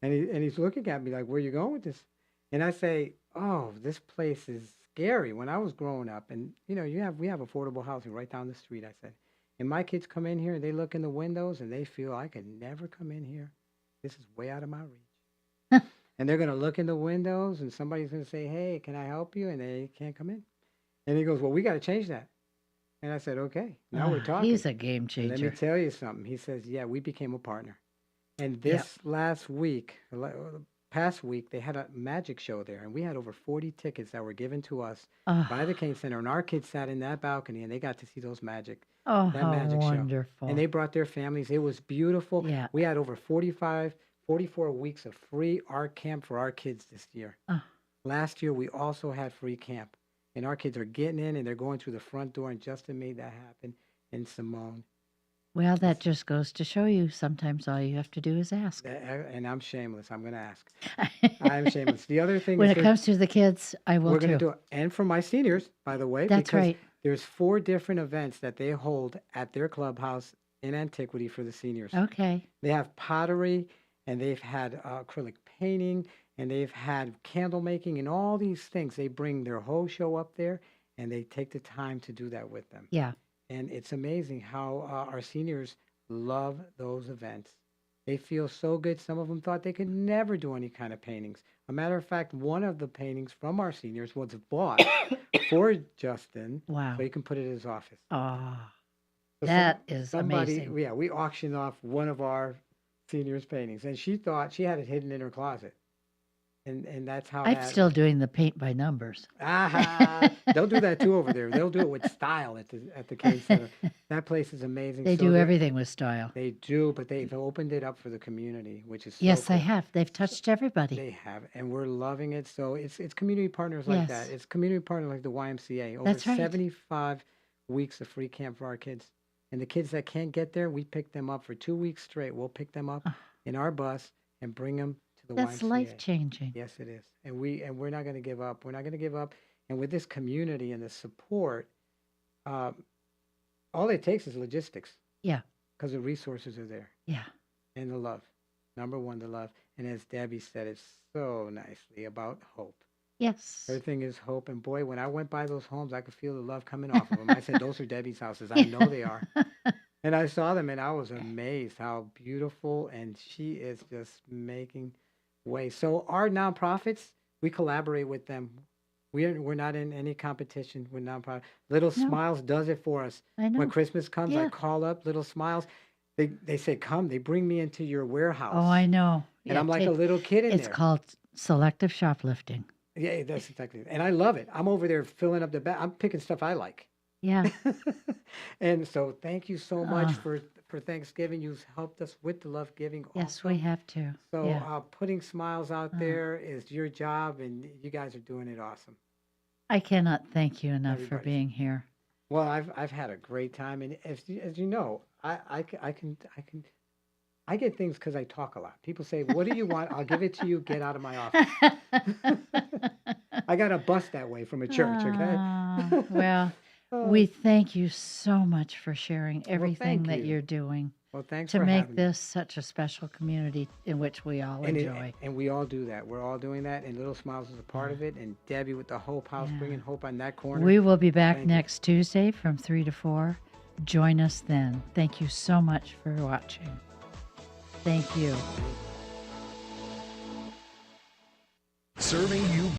And he's looking at me like, where are you going with this? And I say, oh, this place is scary. When I was growing up, and we have affordable housing right down the street, I said, and my kids come in here and they look in the windows and they feel I could never come in here. This is way out of my reach. And they're going to look in the windows and somebody's going to say, hey, can I help you? And they can't come in. And he goes, well, we got to change that. And I said, okay, now we're talking. He's a game And changer. let me tell you something. He says, yeah, we became a partner. And Yep. this past week, they had a magic show there. And we had over 40 tickets that were given to us Oh. by the Kane Center. And our kids sat in that balcony and they got to see that Oh, magic how show. wonderful. And they brought their families. It was beautiful. Yeah. We had over 44 weeks of free art camp for our kids this year. Oh. Last year, we also had free camp. And our kids are getting in and they're going through the front door. And Justin made that happen. And Simone. Well, that just goes to show you sometimes all you have to do is ask. And I'm shameless. I'm going to ask. I'm shameless. The other thing When is it comes to the kids, I will we're going too. to do it. And for my seniors, by the way. That's because right. There's 4 different events that they hold at their clubhouse in Antiquity for the seniors. Okay. They have pottery and they've had acrylic painting and they've had candle making and all these things. They bring their whole show up there and they take the time to do that with them. Yeah. And it's amazing how our seniors love those events. They feel so good. Some of them thought they could never do any kind of paintings. A matter of fact, one of the paintings from our seniors was bought for Justin. Wow. So he can put it in his office. Oh, So that is amazing. Yeah, we auctioned off one of our seniors' paintings. And she thought she had it hidden in her closet. And that's how I'm still doing the paint by numbers. They'll do that too over there. They'll do it with style at the K Center. That place is amazing. They do everything with style. They do, but they've opened it up for the community, which is so Yes, cool. they have. They've touched everybody. They have, and we're loving it. So it's community partners like Yes. that. It's community partners like the YMCA. Over That's right. 75 weeks of free camp for our kids. And the kids that can't get there, we pick them up for 2 weeks straight. We'll pick them up in our bus and bring them to the That's YMCA. life-changing. Yes, it is. And we're not going to give up. We're not going to give up. And with this community and the support, all it takes is logistics. Yeah. Because the resources are there. Yeah. And the love. Number one, the love. And as Debbie said it so nicely about hope. Yes. Everything is hope. And boy, when I went by those homes, I could feel the love coming off of them. I said, those are Debbie's houses. I know they are. And I saw them and I was amazed how beautiful. And she is just making way. So our nonprofits, we collaborate with them. We're not in any competition with nonprofits. Little Smiles does it for us. I know. When Christmas comes, I Yeah. call up Little Smiles. They say, come. They bring me into your warehouse. Oh, I know. And I'm like a little kid in It's there. called selective shoplifting. Yeah, that's exactly it. And I love it. I'm over there filling up the bag. I'm picking stuff I like. Yeah. And so thank you so much Ah. for Thanksgiving. You've helped us with the love giving. Yes, also. we have to. So Yeah. putting smiles out Ah. there is your job, and you guys are doing it awesome. I cannot thank you enough for Everybody. being here. Well, I've had a great time, and as you know, I get things because I talk a lot. People say, "What do you want?" I'll give it to you. Get out of my office. I got a bus that way from a church. Okay. Well, Oh. we thank you so much for sharing everything thank that you. you're doing Well, thanks to for make having me. this such a special community in which we all enjoy. And we all do that. We're all doing that, and Little Smiles is a part of it. And Debbie with the Hope House, bringing hope on that corner. We will be back Thank you. next Tuesday from 3 to 4. Join us then. Thank you so much for watching. Thank you. Serving you